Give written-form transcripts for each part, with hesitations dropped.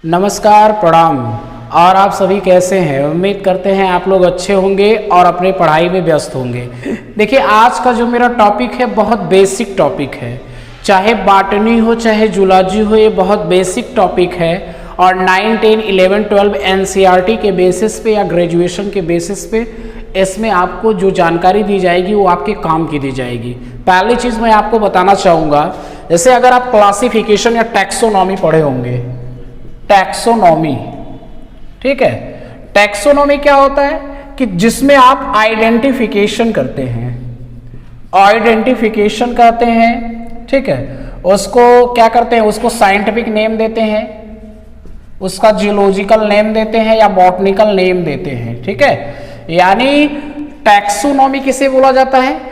नमस्कार, प्रणाम। और आप सभी कैसे हैं? उम्मीद करते हैं आप लोग अच्छे होंगे और अपनी पढ़ाई में व्यस्त होंगे। देखिए, आज का जो मेरा टॉपिक है बहुत बेसिक टॉपिक है। चाहे बॉटनी हो चाहे जूलॉजी हो, ये बहुत बेसिक टॉपिक है और 9, 10, 11, 12 एनसीईआरटी के बेसिस पे या ग्रेजुएशन के बेसिस पे इसमें आपको जो जानकारी दी जाएगी वो आपके काम की दी जाएगी। पहली चीज़ मैं आपको बताना चाहूँगा, जैसे अगर आप क्लासिफिकेशन या टैक्सोनॉमी पढ़े होंगे, टैक्सोनॉमी, ठीक है। टैक्सोनॉमी क्या होता है कि जिसमें आप आइडेंटिफिकेशन करते हैं, आइडेंटिफिकेशन करते हैं, ठीक है। उसको क्या करते हैं, उसको साइंटिफिक नेम देते हैं, उसका जियोलॉजिकल नेम देते हैं या बॉटनिकल नेम देते हैं, ठीक है। यानी टैक्सोनॉमी किसे बोला जाता है?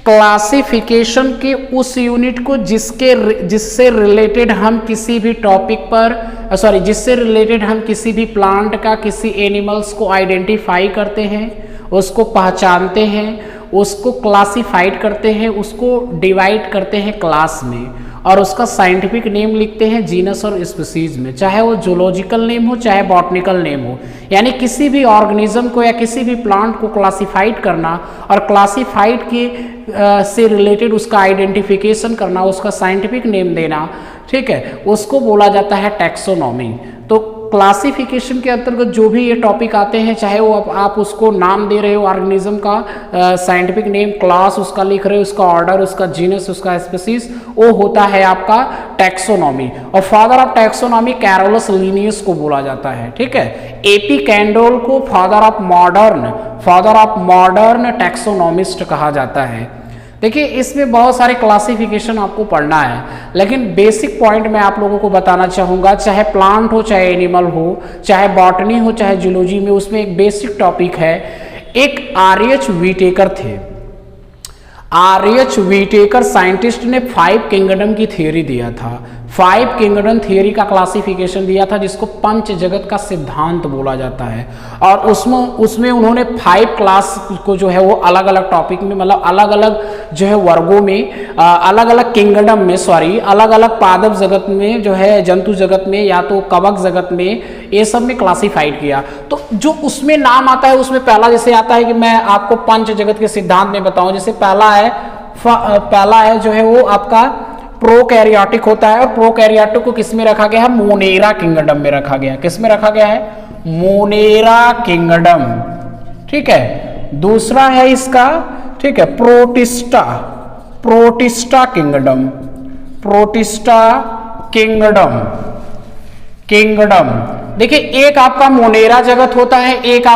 क्लासिफिकेशन के उस यूनिट को जिससे रिलेटेड हम किसी भी टॉपिक पर जिससे रिलेटेड हम किसी भी प्लांट का, किसी एनिमल्स को आइडेंटिफाई करते हैं, उसको पहचानते हैं, उसको क्लासिफाइड करते हैं, उसको डिवाइड करते हैं क्लास में और उसका साइंटिफिक नेम लिखते हैं जीनस और स्पीसीज में, चाहे वो जूलॉजिकल नेम हो चाहे बॉटनिकल नेम हो। यानी किसी भी ऑर्गेनिज्म को या किसी भी प्लांट को क्लासिफाइड करना और क्लासिफाइड के से रिलेटेड उसका आइडेंटिफिकेशन करना, उसका साइंटिफिक नेम देना, ठीक है, उसको बोला जाता है टैक्सोनॉमी। तो क्लासिफिकेशन के अंतर्गत जो भी ये टॉपिक आते हैं, चाहे वो आप उसको नाम दे रहे हो ऑर्गेनिज्म का, साइंटिफिक नेम, क्लास उसका लिख रहे हो, उसका ऑर्डर, उसका जीनस, उसका स्पीसीज, वो होता है आपका टैक्सोनॉमी। और father of taxonomy Carolus Linnaeus को बोला जाता है, ठीक है। एपी कैंडोल को फादर ऑफ मॉडर्न टैक्सोनॉमिस्ट कहा जाता है। देखिए, इसमें बहुत सारे क्लासिफिकेशन आपको पढ़ना है, लेकिन बेसिक पॉइंट मैं आप लोगों को बताना चाहूँगा, चाहे प्लांट हो चाहे एनिमल हो, चाहे बॉटनी हो चाहे जूलॉजी में, उसमें एक बेसिक टॉपिक है। एक आर.एच. व्हिटेकर थे। आर.एच. व्हिटेकर साइंटिस्ट ने 5 किंगडम की थ्योरी दिया था। 5 किंगडम थ्योरी का क्लासिफिकेशन दिया था, जिसको पंच जगत का सिद्धांत बोला जाता है। और उसमें उन्होंने 5 क्लास को जो है वो अलग अलग टॉपिक में, मतलब अलग अलग जो है वर्गों में, अलग अलग किंगडम में, अलग अलग पादप जगत में, जो है जंतु जगत में या तो कवक जगत में, ये सब में क्लासिफाइड किया। तो जो उसमें नाम आता है, उसमें पहला जैसे आता है कि मैं आपको पंच जगत के सिद्धांत में बताऊं, जैसे पहला है जो है वो आपका प्रोकैरियोटिक होता है। और प्रोकैरियोटिक को किस में रखा गया है? मोनेरा किंगडम में रखा गया है। किस में रखा गया है? मोनेरा किंगडम, ठीक है। दूसरा है इसका, ठीक है, प्रोटिस्टा किंगडम। देखिए, एक आपका मोनेरा जगत होता है, एक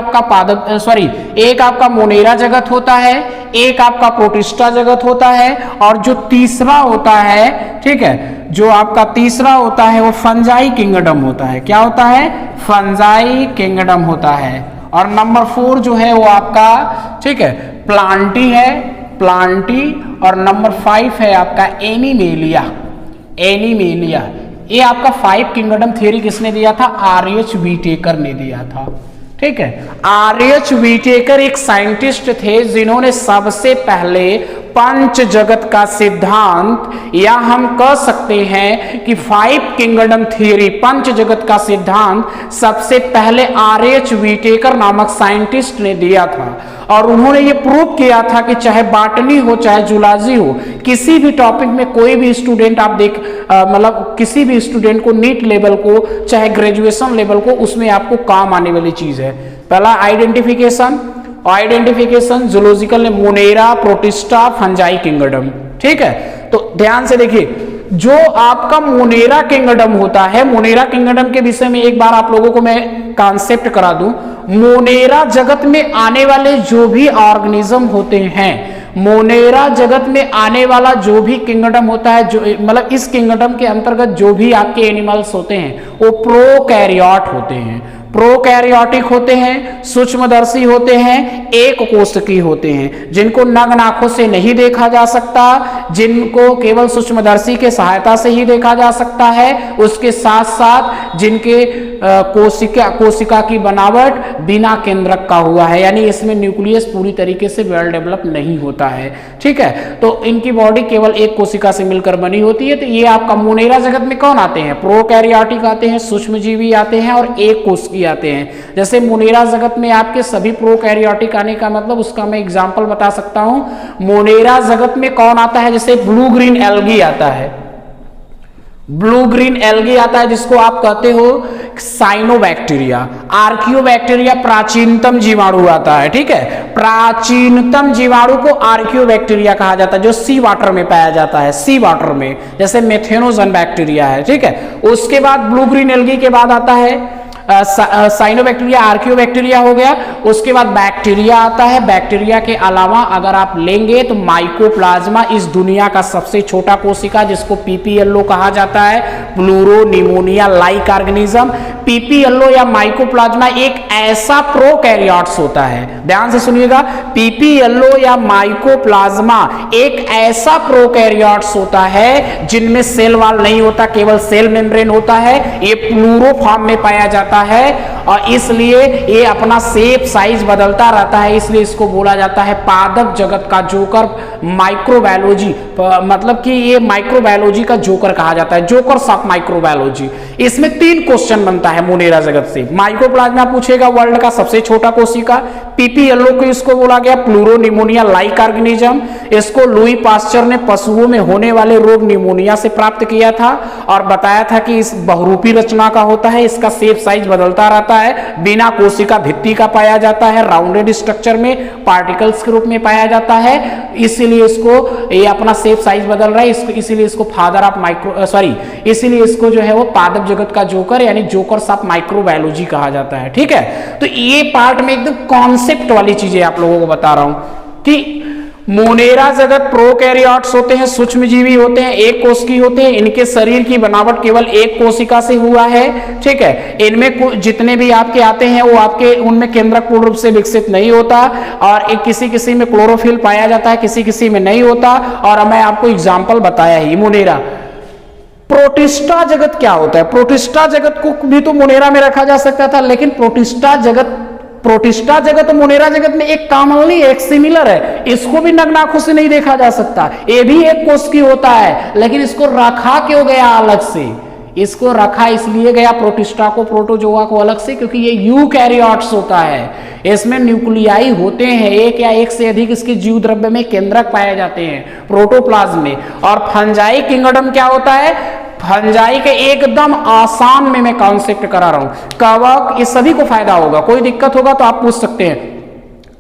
आपका मोनेरा जगत होता है, एक आपका प्रोटिस्टा जगत होता है, और जो तीसरा होता है, ठीक है, जो आपका तीसरा होता है वो फंजाई किंगडम होता है। क्या होता है? फंजाई किंगडम होता है। और नंबर 4 जो है वो आपका, ठीक है, प्लांटी। और नंबर 5 है आपका एनिमेलिया। ये आपका 5 किंगडम थ्योरी किसने दिया था? आर.एच. व्हिटेकर ने दिया था, ठीक है। आर.एच. व्हिटेकर एक साइंटिस्ट थे जिन्होंने सबसे पहले पंच जगत का सिद्धांत, या हम कह सकते हैं कि 5 किंगडम थ्योरी, पंच जगत का सिद्धांत सबसे पहले आर.एच. व्हिटेकर नामक साइंटिस्ट ने दिया था। और उन्होंने ये प्रूव किया था कि चाहे बॉटनी हो चाहे जूलॉजी हो, किसी भी टॉपिक में कोई भी स्टूडेंट आप मतलब किसी भी स्टूडेंट को, नीट लेवल को चाहे ग्रेजुएशन लेवल को, उसमें आपको काम आने वाली चीज है। पहला आइडेंटिफिकेशन जूलॉजिकल ने मोनेरा, प्रोटिस्टा, फंजाई किंगडम, ठीक है। तो ध्यान से देखिए, जो आपका मोनेरा किंगडम होता है, मोनेरा किंगडम के विषय में एक बार आप लोगों को मैं कॉन्सेप्ट करा दूं। मोनेरा जगत में आने वाले जो भी ऑर्गेनिज्म होते हैं, मोनेरा जगत में आने वाला जो भी किंगडम होता है, जो मतलब इस किंगडम के अंतर्गत जो भी आपके एनिमल्स होते हैं, वो प्रोकैरियोट होते हैं। प्रोकैरियोटिक होते हैं, सूक्ष्मदर्शी होते हैं, एक कोशिकी होते हैं, जिनको नग्न आंखों से नहीं देखा जा सकता, जिनको केवल सूक्ष्मदर्शी के सहायता से ही देखा जा सकता है, उसके साथ साथ जिनके कोशिका की बनावट बिना केंद्रक का हुआ है, यानी इसमें न्यूक्लियस पूरी तरीके से वेल डेवलप नहीं होता है। ठीक है, तो इनकी बॉडी केवल एक कोशिका से मिलकर बनी होती है। तो ये आपका मोनेरा जगत में कौन आते हैं? प्रोकैरियोटिक आते हैं, सूक्ष्मजीवी आते हैं और एक कोशिकी आते हैं। जैसे मोनेरा जगत में आपके सभी प्रोकैरियोटिक आने का मतलब, उसका मैं एग्जांपल बता सकता हूं। मोनेरा जगत में कौन आता है? जैसे ब्लू ग्रीन एल्गी आता है, ब्लू ग्रीन एल्गी आता है, जिसको आप कहते हो साइनोबैक्टीरिया। आर्कियोबैक्टीरिया प्राचीनतम जीवाणु आता है। ठीक है, प्राचीनतम जीवाणु को आर्कियोबैक्टीरिया कहा जाता है, जो सी वाटर में पाया जाता है, सी वाटर में, जैसे मेथेनोजन बैक्टीरिया है। ठीक है, उसके बाद ब्लू ग्रीन एल्गी के बाद आता है साइनोबैक्टीरिया, आर्कियोबैक्टीरिया हो गया। उसके बाद बैक्टीरिया आता है। बैक्टीरिया के अलावा अगर आप लेंगे तो माइकोप्लाज्मा, इस दुनिया का सबसे छोटा कोशिका, जिसको पीपीएलओ कहा जाता है, pleuro pneumonia like organism. PPLO या माइकोप्लाज्मा एक ऐसा प्रोकैरियोट्स होता है, ध्यान से सुनिएगा, पीपीएलओ या माइकोप्लाज्मा एक ऐसा प्रोकैरियोट्स होता है जिनमें सेल वॉल नहीं होता, केवल सेल मेम्ब्रेन होता है। ये प्लूरो फॉर्म में पाया जाता है और इसलिए ये अपना शेप साइज बदलता रहता है, इसलिए इसको बोला जाता है पादप जगत का जोकर। माइक्रोबायोलॉजी मतलब कि ये माइक्रोबायोलॉजी का जोकर कहा जाता है, जोकर्स ऑफ माइक्रोबायोलॉजी। इसमें 3 क्वेश्चन बनता है मोनेरा जगत से। माइकोप्लाज्मा पूछेगा वर्ल्ड का सबसे छोटा कोशिका, पीपीएलओ को इसको बोला गया प्लूरो निमोनिया लाइक ऑर्गेनिज्म। इसको लुई पास्चर ने पशुओं में होने वाले रोग निमोनिया से प्राप्त किया था और बताया था कि इस बहुरूपी रचना का होता है, इसका शेप साइज बदलता रहता है, बिना कोशिका भित्ति का पाया जाता है, राउंडेड स्ट्रक्चर में पार्टिकल्स के रूप में पाया जाता है, इसीलिए इसको ये अपना शेप साइज बदल रहा है, इसको इसीलिए इसको फादर ऑफ इसीलिए इसको जो है वो पादप जगत का जोकर यानी जोकर्स ऑफ माइक्रोबायोलॉजी कहा जाता है। ठीक है, तो ये पार्ट में एकदम कॉन्सेप्ट वाली चीजें आप लोगों को बता रहा हूं कि मोनेरा जगत प्रोकैरियोट्स होते हैं, सूक्ष्मजीवी होते हैं, एक कोशिकी होते हैं, इनके शरीर की बनावट केवल एक कोशिका से हुआ है। ठीक है, इनमें जितने भी आपके आते हैं वो आपके उनमें केंद्रक पूर्ण रूप से विकसित नहीं होता और एक किसी किसी में क्लोरोफिल पाया जाता है, किसी किसी में नहीं होता। और मैं आपको एग्जाम्पल बताया ही मोनेरा। प्रोटिस्टा जगत क्या होता है? प्रोटिस्टा जगत को भी तो मोनेरा में रखा जा सकता था, लेकिन प्रोटिस्टा जगत और मोनेरा जगत में एक कॉमनली एक सिमिलर है, इसको भी नग्न आंखों से नहीं देखा जा सकता। ये भी एक कोशिकी होता है, लेकिन इसको रखा क्यों गया अलग से? इसको रखा इसलिए गया प्रोटिस्टा को, प्रोटोजोआ को अलग से, क्योंकि ये यूकैरियोट्स होता है, इसमें न्यूक्लियाई होते हैं, एक या एक से अधिक इसके जीव द्रव्य में केंद्रक पाए जाते हैं प्रोटोप्लाज्म में। और फंजाई किंगडम क्या होता है? फंजाई के एकदम आसान में मैं कॉन्सेप्ट करा रहा हूं। कवक, ये सभी को फायदा होगा, कोई दिक्कत होगा तो आप पूछ सकते हैं।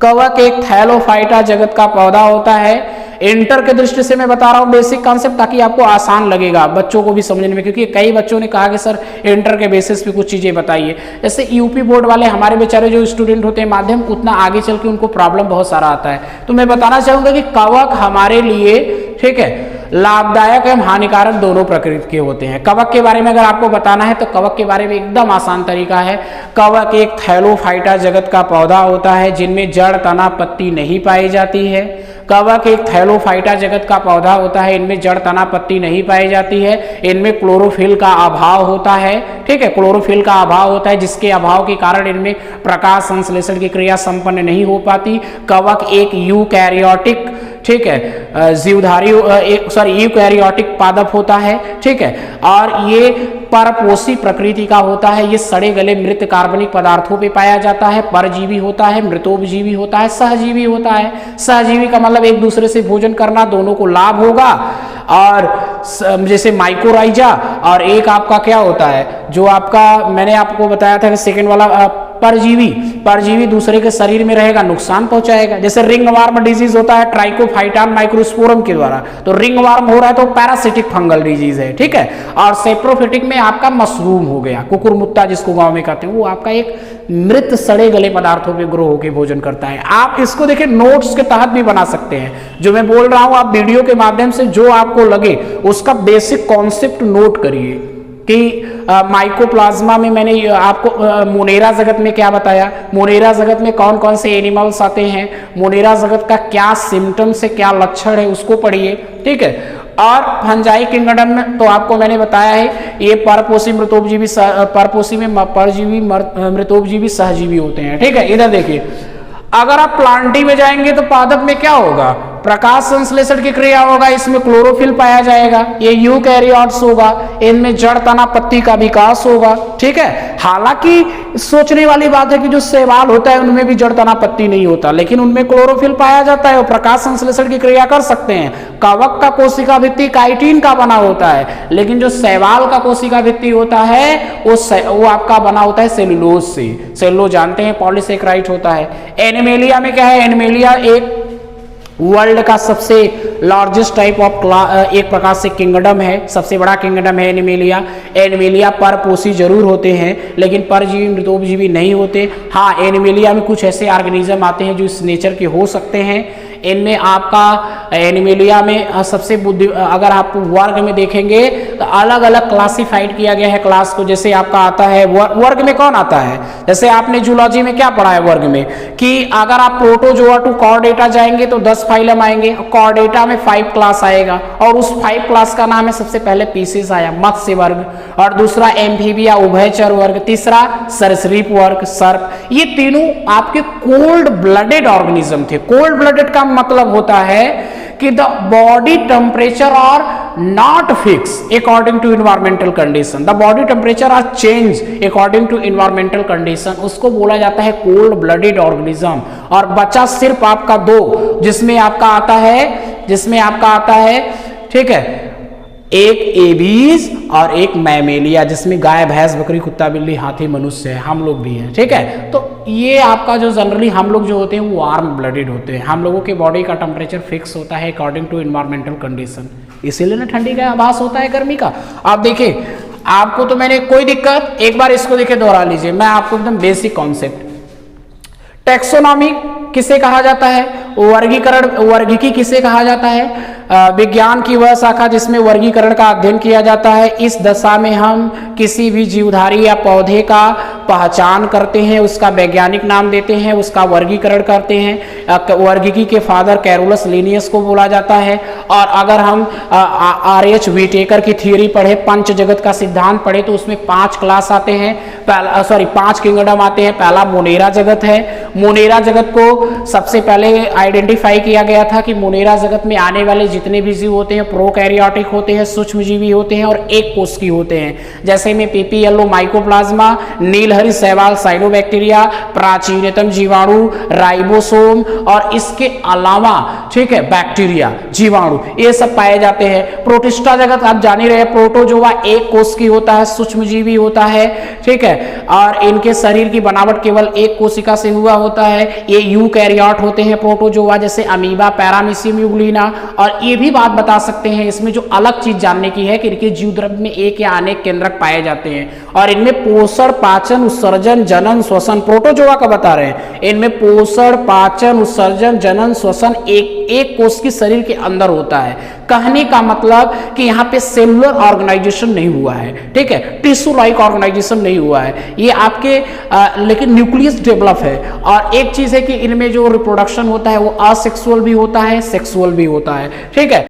कवक एक थैलोफाइटा जगत का पौधा होता है। इंटर के दृष्टि से मैं बता रहा हूं बेसिक कॉन्सेप्ट, ताकि आपको आसान लगेगा बच्चों को भी समझने में, क्योंकि कई बच्चों ने कहा कि सर इंटर के बेसिस पे कुछ चीजें बताइए। जैसे यूपी बोर्ड वाले हमारे बेचारे जो स्टूडेंट होते हैं माध्यम, उतना आगे चल के उनको प्रॉब्लम बहुत सारा आता है। तो मैं बताना चाहूंगा कि कवक हमारे लिए, ठीक है, लाभदायक एवं हानिकारक दोनों प्रकृति के होते हैं। कवक के बारे में अगर आपको बताना है तो कवक के बारे में एकदम आसान तरीका है। कवक एक थैलोफाइटा जगत का पौधा होता है जिनमें जड़, तना, पत्ती नहीं पाई जाती है। कवक एक थैलोफाइटा जगत का पौधा होता है, इनमें जड़, तना, पत्ती नहीं पाई जाती है। इनमें क्लोरोफिल का अभाव होता है। ठीक है, क्लोरोफिल का अभाव होता है, जिसके अभाव के कारण इनमें प्रकाश संश्लेषण की क्रिया संपन्न नहीं हो पाती। कवक एक यूकैरियोटिक, ठीक है, जीवधारी यूकैरियोटिक पादप होता है। ठीक है, और ये परपोषी प्रकृति का होता है। ये सड़े गले मृत कार्बनिक पदार्थों पे पाया जाता है। परजीवी होता है, मृतोपजीवी होता है, सहजीवी होता है। सहजीवी का मतलब एक दूसरे से भोजन करना, दोनों को लाभ होगा। और जैसे माइकोराइजा, और एक आपका क्या होता है जो आपका मैंने आपको बताया था कि सेकेंड वाला परजीवी दूसरे के शरीर में रहेगा, नुकसान पहुंचाएगा। जैसे रिंगवार्म डिजीज होता है ट्राइकोफाइटान माइक्रोस्पोरम के द्वारा, तो रिंगवार्म हो रहा है तो पैरासिटिक फंगल डिजीज है। ठीक है, और सेप्रोफिटिक में आपका मशरूम हो गया, कुकुरमुत्ता जिसको गांव में कहते हैं, वो आपका एक मृत सड़े गले पदार्थों पे ग्रो होकर भोजन करता है। आप इसको देखिए नोट्स के तहत भी बना सकते हैं। जो मैं बोल रहा हूं आप वीडियो के माध्यम से जो आपको लगे उसका बेसिक कॉन्सेप्ट नोट करिए। कि माइकोप्लाज्मा में मैंने आपको मोनेरा जगत में क्या बताया, मोनेरा जगत में कौन कौन से एनिमल्स आते हैं, मोनेरा जगत का क्या सिम्टम्स है, क्या लक्षण है, उसको पढ़िए, ठीक है। और फंजाई किंगडम में तो आपको मैंने बताया है ये परपोषी मृतोपजीवी, परपोषी में परजीवी मृतोपजीवी सहजीवी होते हैं, ठीक है। इधर देखिए, अगर आप प्लांटी में जाएंगे तो पादप में क्या होगा, प्रकाश संश्लेषण की क्रिया होगा, इसमें क्लोरोफिल पाया जाएगा, ये यूकैरियोट्स होगा, इनमें जड़ तना पत्ती का विकास होगा, ठीक है। हालांकि सोचने वाली बात है कि जो शैवाल होता है उनमें भी जड़ तना पत्ती नहीं होता, लेकिन उनमें क्लोरोफिल पाया जाता है और प्रकाश संश्लेषण की क्रिया कर सकते हैं। कवक का कोशिका भित्ति काइटिन का बना होता है, लेकिन जो शैवाल का कोशिका भित्ति होता है वो आपका बना होता है सेलुलोज से। सेलुलोज जानते हैं पॉलीसेकेराइड होता है। एनिमेलिया में क्या है, एनिमेलिया एक वर्ल्ड का सबसे लार्जेस्ट टाइप ऑफ एक प्रकार से किंगडम है, सबसे बड़ा किंगडम है एनिमेलिया। एनिमेलिया परपोषी जरूर होते हैं लेकिन परजीवी मृतोपजीवी नहीं होते। हाँ, एनिमेलिया में कुछ ऐसे ऑर्गेनिज्म आते हैं जो इस नेचर के हो सकते हैं। इनमें आपका एनिमेलिया में सबसे अगर आप वर्ग में देखेंगे तो अलग अलग क्लासिफाइड किया गया है क्लास को। जैसे आपका आता है वर्ग में कौन आता है, जैसे आपने जूलॉजी में क्या पढ़ा है वर्ग में कि अगर आप प्रोटोजोआ टू कॉर्डेटा जाएंगे तो 10 फाइलम आएंगे, कॉर्डेटा में 5 क्लास आएगा और उस 5 क्लास का नाम है, सबसे पहले पीसेस आया मत्स्य वर्ग, और दूसरा एम्फीबिया उभयचर वर्ग, तीसरा सरीसृप वर्ग सर्प। ये तीनों आपके कोल्ड ब्लडेड ऑर्गेनिज्म थे। कोल्ड ब्लडेड का मतलब होता है कि the body temperature are not fix according to environmental condition, the body temperature are change according to environmental condition, उसको बोला जाता है कोल्ड ब्लडेड ऑर्गेनिज्म। और बचा सिर्फ आपका 2 जिसमें आपका आता है, ठीक है, एक एबीज और एक मैमेलिया, जिसमें गाय भैंस बकरी कुत्ता बिल्ली हाथी मनुष्य है, हम लोग भी हैं, ठीक है। तो ये आपका जो जनरली हम लोग जो होते हैं वो वार्म ब्लडेड होते हैं। हम लोगों के बॉडी का टेम्परेचर फिक्स होता है अकॉर्डिंग टू इन्वायरमेंटल कंडीशन, इसीलिए ना ठंडी का आभास होता है गर्मी का। आप देखिए, आपको तो मैंने कोई दिक्कत, एक बार इसको देखिए दोहरा लीजिए, मैं आपको एकदम बेसिक कॉन्सेप्ट। टैक्सोनॉमी किसे कहा जाता है, वर्गीकरण वर्गीकी किसे कहा जाता है, विज्ञान की वह शाखा जिसमें वर्गीकरण का अध्ययन किया जाता है। इस दशा में हम किसी भी जीवधारी या पौधे का पहचान करते हैं, उसका वैज्ञानिक नाम देते हैं, उसका वर्गीकरण करते हैं। वर्गीकी के फादर कैरोलस लिनियस को बोला जाता है। और अगर हम R.H. व्हिटेकर की थियोरी पढ़े, पंच जगत का सिद्धांत पढ़े, तो उसमें 5 क्लास आते हैं, 5 किंगडम आते हैं। पहला मोनेरा जगत है। मोनेरा जगत को सबसे पहले आइडेंटिफाई किया गया था कि मोनेरा जगत में आने वाले जितने भी जीव होते हैं प्रोकैरियोटिक होते हैं, सूक्ष्मजीवी होते हैं और एक कोशिकीय होते हैं। जैसे में पीपीएलओ माइकोप्लाज्मा, नीलहरी शैवाल साइनोबैक्टीरिया, प्राचीनतम जीवाणु राइबोसोम और इसके अलावा, ठीक है, बैक्टीरिया जीवाणु, ये सब पाए जाते हैं। प्रोटिस्टा जगत आप जान ही रहे, प्रोटोजोआ एक कोशिकीय होता है, सूक्ष्मजीवी होता है, ठीक है, और इनके शरीर की बनावट केवल एक कोशिका से हुआ होता है। ये यूकैरियोट होते हैं प्रोटोजोआ, जैसे अमीबा, पैरामीशियम यूग्लिना। और ये भी बात बता सकते हैं इसमें जो अलग चीज जानने की है कि इनके जीवद्रव्य में एक या अनेक केंद्रक पाए जाते हैं और इनमें पोषण, पाचन, उत्सर्जन, जनन, श्वसन, प्रोटोजोआ का बता रहे हैं, इनमें पोषण, पाचन, उत्सर्जन, जनन, श्वसन एक कोश की शरीर के अंदर होता है। कहने का मतलब कि यहाँ पे सेलुलर ऑर्गेनाइजेशन नहीं हुआ है, ठीक है, टिश्यू लाइक ऑर्गेनाइजेशन नहीं हुआ है, ये आपके लेकिन न्यूक्लियस डेवलप है। और एक चीज है कि इनमें जो रिप्रोडक्शन होता है वो असेक्सुअल भी होता है, सेक्सुअल भी होता है, ठीक है।